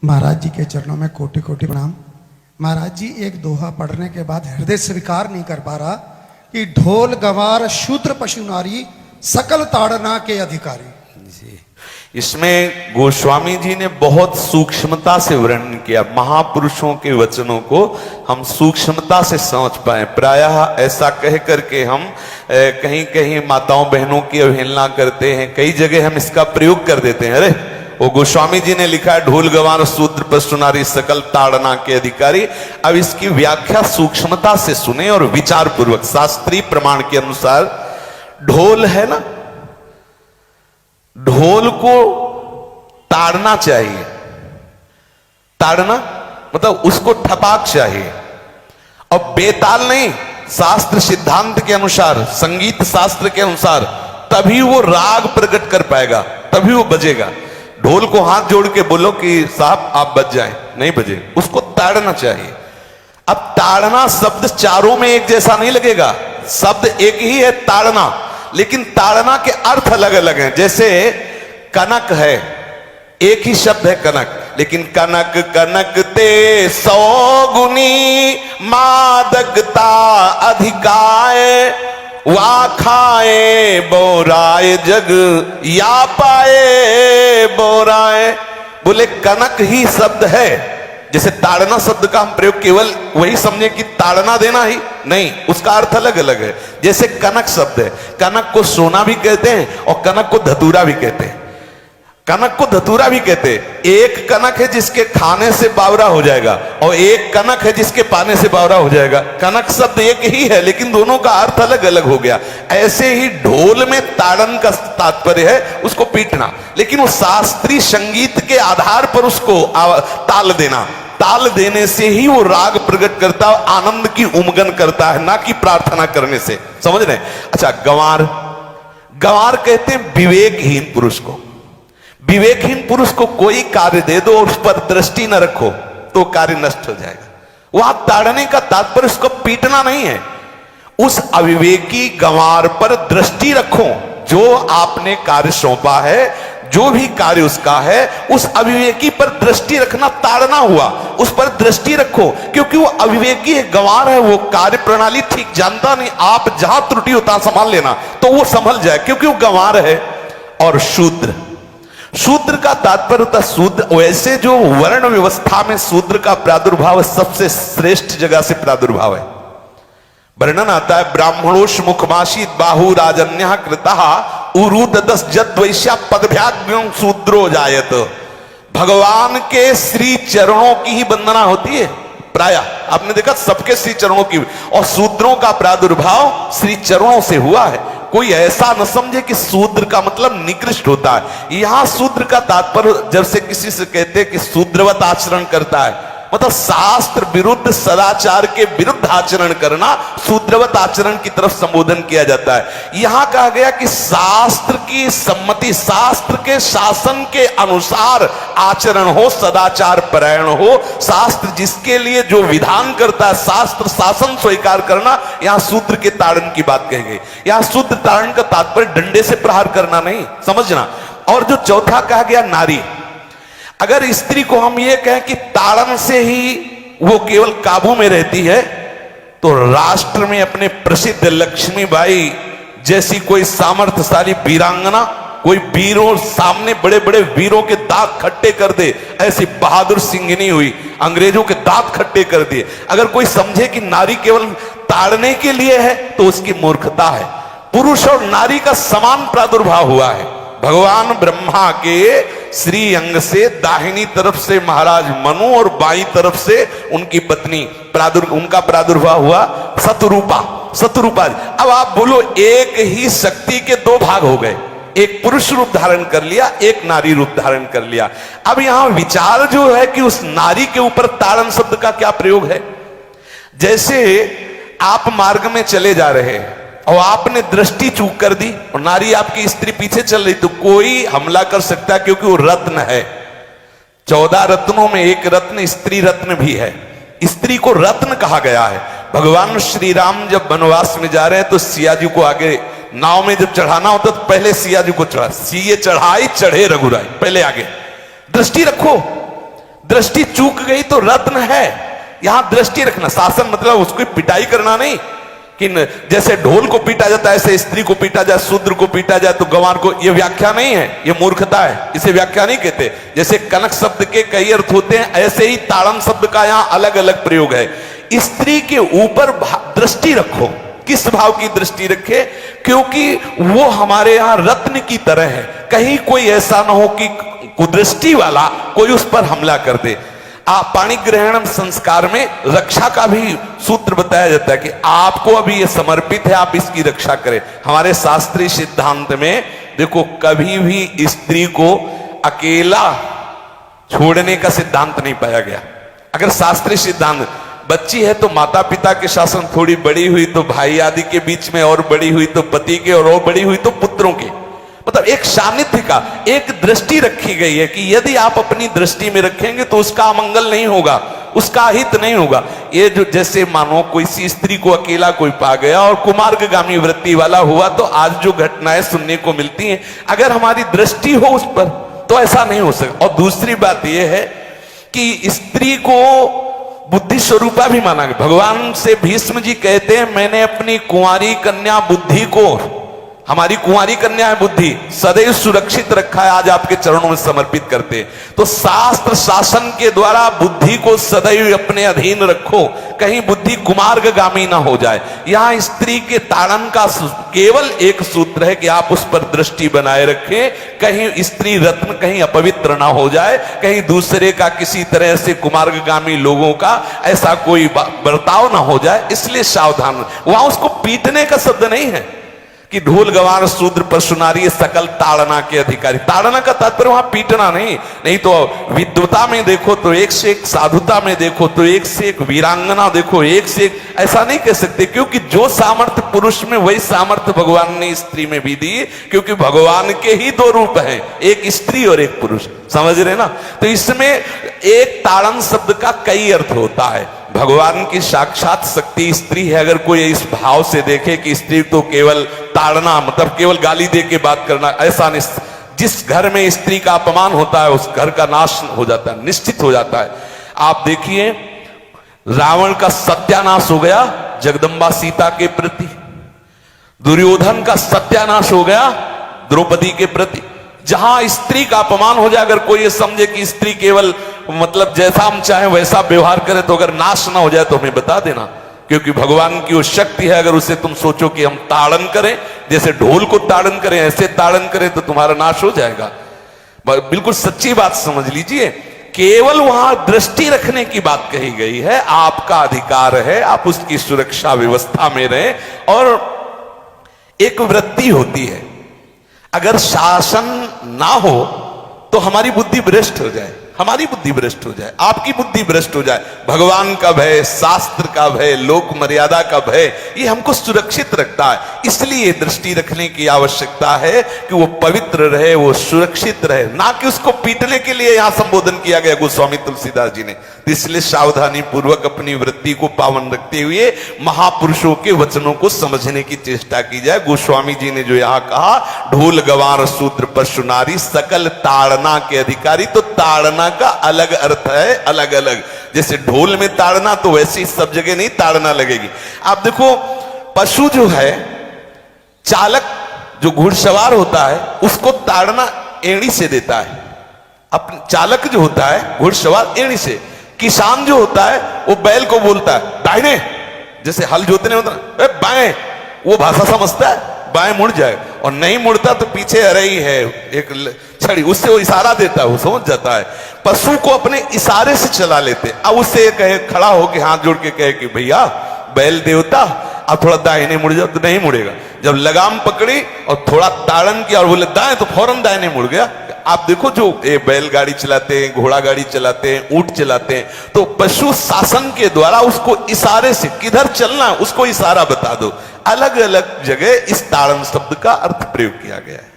महाराज जी के चरणों में कोटि कोटि प्रणाम। महाराज जी एक दोहा पढ़ने के बाद हृदय स्वीकार नहीं कर पा रहा कि ढोल गवार शूद्र पशु नारी सकल ताड़ना के अधिकारी। जी, इसमें गोस्वामी जी ने बहुत सूक्ष्मता से वर्णन किया। महापुरुषों के वचनों को हम सूक्ष्मता से समझ पाए। प्रायः ऐसा कह करके हम कहीं कहीं माताओं बहनों की अवहेलना करते हैं, कई जगह हम इसका प्रयोग कर देते हैं। अरे वो गोस्वामी जी ने लिखा है ढोल गवार शूद्र पशु नारी सकल ताड़ना के अधिकारी। अब इसकी व्याख्या सूक्ष्मता से सुने और विचार पूर्वक। शास्त्रीय प्रमाण के अनुसार ढोल है ना, ढोल को ताड़ना चाहिए। ताड़ना मतलब उसको ठपाक चाहिए, और बेताल नहीं। शास्त्र सिद्धांत के अनुसार, संगीत शास्त्र के अनुसार तभी वो राग प्रकट कर पाएगा, तभी वो बजेगा। ढोल को हाथ जोड़ के बोलो कि साहब आप बज जाएं, नहीं बजे, उसको ताड़ना चाहिए। अब ताड़ना शब्द चारों में एक जैसा नहीं लगेगा, शब्द एक ही है ताड़ना, लेकिन ताड़ना के अर्थ अलग अलग हैं। जैसे कनक है, एक ही शब्द है कनक, लेकिन कनक कनक ते 100 गुनी मादकता अधिकाय, वा खाए बोराए जग या पाए बोराए। बोले कनक ही शब्द है। जैसे ताड़ना शब्द का हम प्रयोग केवल वही समझे कि ताड़ना देना ही नहीं, उसका अर्थ अलग अलग है। जैसे कनक शब्द है, कनक को सोना भी कहते हैं और कनक को धतूरा भी कहते हैं। कनक को धतूरा भी कहते हैं। एक कनक है जिसके खाने से बावरा हो जाएगा, और एक कनक है जिसके पाने से बावरा हो जाएगा। कनक शब्द एक ही है, लेकिन दोनों का अर्थ अलग अलग हो गया। ऐसे ही ढोल में ताड़न का तात्पर्य है उसको पीटना, लेकिन वो शास्त्रीय संगीत के आधार पर उसको ताल देना। ताल देने से ही वो राग प्रकट करता है, आनंद की उमगन करता है, ना कि प्रार्थना करने से। समझ रहे? अच्छा, गंवार, गंवार कहते हैं विवेकहीन पुरुष को। विवेकहीन पुरुष को कोई कार्य दे दो और उस पर दृष्टि न रखो तो कार्य नष्ट हो जाएगा। वहां ताड़ने का तात्पर्य उसको पीटना नहीं है, उस अविवेकी गंवार पर दृष्टि रखो। जो आपने कार्य सौंपा है, जो भी कार्य उसका है, उस अविवेकी पर दृष्टि रखना ताड़ना हुआ। उस पर दृष्टि रखो, क्योंकि वो अविवेकी है, गंवार है, वो कार्य प्रणाली ठीक जानता नहीं। आप जहां त्रुटि होता संभाल लेना तो वो संभल जाए, क्योंकि वो गंवार है। और शूद्र, शूद्र का तात्पर्य होता शूद्र, वैसे जो वर्ण व्यवस्था में शूद्र का प्रादुर्भाव सबसे श्रेष्ठ जगह से प्रादुर्भाव है। वर्णन आता है ब्राह्मणोष मुखमाशी बाहु राजन्य कृतः उरुददस जत वैश्या पदभ्याग्यं शूद्रो जायत। भगवान के श्री चरणों की ही वंदना होती है। प्राय आपने देखा सबके श्री चरणों की, और शूद्रों का प्रादुर्भाव श्री चरणों से हुआ है। कोई ऐसा न समझे कि शूद्र का मतलब निकृष्ट होता है। यहां शूद्र का तात्पर्य जब से किसी से कहते हैं कि शूद्रवत आचरण करता है, मतलब शास्त्र विरुद्ध, सदाचार के विरुद्ध आचरण करना, शूद्रवत आचरण की तरफ संबोधन किया जाता है। यहां कहा गया कि शास्त्र की सम्मति, शास्त्र के शासन के अनुसार आचरण हो, सदाचार परायण हो। शास्त्र जिसके लिए जो विधान करता है, शास्त्र शासन स्वीकार करना, यहां शूद्र के ताड़न की बात कही गई। यहां शूद्र ताड़न का तात्पर्य डंडे से प्रहार करना नहीं, समझना। और जो चौथा कहा गया नारी, अगर स्त्री को हम ये कहें कि ताड़न से ही वो केवल काबू में रहती है, तो राष्ट्र में अपने प्रसिद्ध लक्ष्मीबाई जैसी कोई सामर्थ्यशाली वीरांगना, कोई वीरों सामने बड़े बड़े वीरों के दांत खट्टे कर दे, ऐसी बहादुर सिंघनी हुई, अंग्रेजों के दांत खट्टे कर दिए। अगर कोई समझे कि नारी केवल ताड़ने के लिए है तो उसकी मूर्खता है। पुरुष और नारी का समान प्रादुर्भाव हुआ है। भगवान ब्रह्मा के श्री अंग से दाहिनी तरफ से महाराज मनु और बाईं तरफ से उनकी पत्नी उनका प्रादुर्भाव हुआ शतरूपा। शतरूपा, अब आप बोलो एक ही शक्ति के दो भाग हो गए, एक पुरुष रूप धारण कर लिया, एक नारी रूप धारण कर लिया। अब यहां विचार जो है कि उस नारी के ऊपर ताड़न शब्द का क्या प्रयोग है। जैसे आप मार्ग में चले जा रहे हैं और आपने दृष्टि चूक कर दी और नारी आपकी स्त्री पीछे चल रही, तो कोई हमला कर सकता है, क्योंकि वो रत्न है। 14 रत्नों में एक रत्न स्त्री रत्न भी है। स्त्री को रत्न कहा गया है। भगवान श्री राम जब वनवास में जा रहे हैं तो सिया जी को आगे नाव में जब चढ़ाना होता तो पहले सिया जी को चढ़ा, सीए चढ़ाई चढ़े रघुराई, पहले आगे। दृष्टि रखो, दृष्टि चूक गई तो रत्न है। यहां दृष्टि रखना, शासन मतलब उसको पिटाई करना नहीं कि जैसे ढोल को पीटा जाता है ऐसे स्त्री को पीटा जाए, शूद्र को पीटा जाए तो गंवार को, यह व्याख्या नहीं है, यह मूर्खता है, इसे व्याख्या नहीं कहते। जैसे कनक शब्द के कई अर्थ होते हैं, ऐसे ही ताड़न शब्द का यहां अलग अलग प्रयोग है। स्त्री के ऊपर दृष्टि रखो, किस भाव की दृष्टि रखे, क्योंकि वो हमारे यहां रत्न की तरह है, कहीं कोई ऐसा ना हो कि कुदृष्टि वाला कोई उस पर हमला कर दे। पाणी ग्रहण संस्कार में रक्षा का भी सूत्र बताया जाता है कि आपको अभी ये समर्पित है, आप इसकी रक्षा करें। हमारे शास्त्रीय सिद्धांत में देखो, कभी भी स्त्री को अकेला छोड़ने का सिद्धांत नहीं पाया गया। अगर शास्त्रीय सिद्धांत, बच्ची है तो माता पिता के शासन, थोड़ी बड़ी हुई तो भाई आदि के बीच में, और बड़ी हुई तो पति के, और बड़ी हुई तो पुत्रों के, मतलब एक सानिध्य का एक दृष्टि रखी गई है कि यदि आप अपनी दृष्टि में रखेंगे तो उसका अमंगल नहीं होगा, उसका हित नहीं होगा। ये जो जैसे मानो कोई सी स्त्री को अकेला कोई पा गया और कुमार्गामी वृत्ति वाला हुआ, तो आज जो घटनाएं सुनने को मिलती हैं, अगर हमारी दृष्टि हो उस पर तो ऐसा नहीं हो सकता। और दूसरी बात यह है कि स्त्री को बुद्धि स्वरूपा भी माना गया। भगवान से भीष्म जी कहते हैं, मैंने अपनी कुंवारी कन्या बुद्धि को, हमारी कुंवारी कन्या है बुद्धि, सदैव सुरक्षित रखा है, आज आपके चरणों में समर्पित करते हैं। तो शास्त्र शासन के द्वारा बुद्धि को सदैव अपने अधीन रखो, कहीं बुद्धि कुमार्गामी ना हो जाए। यहां स्त्री के ताड़न का केवल एक सूत्र है कि आप उस पर दृष्टि बनाए रखें, कहीं स्त्री रत्न कहीं अपवित्र ना हो जाए, कहीं दूसरे का किसी तरह से कुमार्गामी लोगों का ऐसा कोई बर्ताव ना हो जाए, इसलिए सावधान। वहां उसको पीटने का शब्द नहीं है कि ढोल गवार शूद्र पशु नारी सकल ताड़ना के अधिकारी। ताड़ना का तात्पर्य वहां पीटना नहीं तो विद्वता में देखो तो एक से एक, साधुता में देखो तो एक से एक, वीरांगना देखो एक से एक, ऐसा नहीं कह सकते, क्योंकि जो सामर्थ्य पुरुष में वही सामर्थ्य भगवान ने स्त्री में भी दी, क्योंकि भगवान के ही दो रूप हैं, एक स्त्री और एक पुरुष, समझ रहे ना। तो इसमें एक ताड़न शब्द का कई अर्थ होता है। भगवान की साक्षात शक्ति स्त्री है। अगर कोई इस भाव से देखे कि स्त्री तो केवल ताड़ना मतलब केवल गाली दे के बात करना, ऐसा नहीं। जिस घर में स्त्री का अपमान होता है उस घर का नाश हो जाता है, निश्चित हो जाता है। आप देखिए, रावण का सत्यानाश हो गया जगदम्बा सीता के प्रति, दुर्योधन का सत्यानाश हो गया द्रौपदी के प्रति। जहां स्त्री का अपमान हो जाए, अगर कोई ये समझे कि स्त्री केवल मतलब जैसा हम चाहे वैसा व्यवहार करे, तो अगर नाश ना हो जाए तो हमें बता देना, क्योंकि भगवान की वो शक्ति है। अगर उसे तुम सोचो कि हम ताड़न करें, जैसे ढोल को ताड़न करें ऐसे ताड़न करें, तो तुम्हारा नाश हो जाएगा। बिल्कुल सच्ची बात समझ लीजिए। केवल वहां दृष्टि रखने की बात कही गई है, आपका अधिकार है, आप उसकी सुरक्षा व्यवस्था में रहें। और एक वृत्ति होती है, अगर शासन ना हो तो हमारी बुद्धि भ्रष्ट हो जाए, हमारी बुद्धि भ्रष्ट हो जाए, आपकी बुद्धि भ्रष्ट हो जाए। भगवान का भय, शास्त्र का भय, लोक मर्यादा का भय, ये हमको सुरक्षित रखता है। इसलिए दृष्टि रखने की आवश्यकता है कि वो पवित्र रहे, वो सुरक्षित रहे, ना कि उसको पीटने के लिए यहां संबोधन किया गया गोस्वामी तुलसीदास जी ने। इसलिए सावधानी पूर्वक अपनी वृत्ति को पावन रखते हुए महापुरुषों के वचनों को समझने की चेष्टा की जाए। गोस्वामी जी ने जो यहां कहा, ढोल गवार शूद्र पशु नारी सकल ताड़ना के अधिकारी, तो ताड़ना का अलग अर्थ है, अलग अलग। जैसे ढोल में ताड़ना, तो वैसे ही सब जगह नहीं ताड़ना लगेगी। आप देखो, पशु जो है, चालक जो घुड़सवार होता है उसको ताड़ना एड़ी से देता है, अपने चालक जो होता है घुड़सवार एड़ी से। किसान जो होता है वो बैल को बोलता है दाहिने, जैसे हल जोतने होता है बाएं, वो भाषा समझता है, बाएं मुड़ जाए, और नहीं मुड़ता तो पीछे अरई है एक छड़ी, उससे वो इशारा देता है, वो समझ जाता है। पशु को अपने इशारे से चला लेते। अब उससे कहे, खड़ा होकर हाथ जोड़ के कहे कि भैया बैल देवता अब थोड़ा दाहिने मुड़ जाओ, तो नहीं मुड़ेगा। जब लगाम पकड़ी और थोड़ा ताड़न किया और बोले दाएं, तो फौरन दाहिने मुड़ गया। आप देखो, जो बैलगाड़ी चलाते हैं, घोड़ा गाड़ी चलाते हैं, ऊंट चलाते हैं, तो पशु शासन के द्वारा उसको इशारे से किधर चलना है उसको इशारा बता दो। अलग अलग जगह इस ताड़न शब्द का अर्थ प्रयोग किया गया है।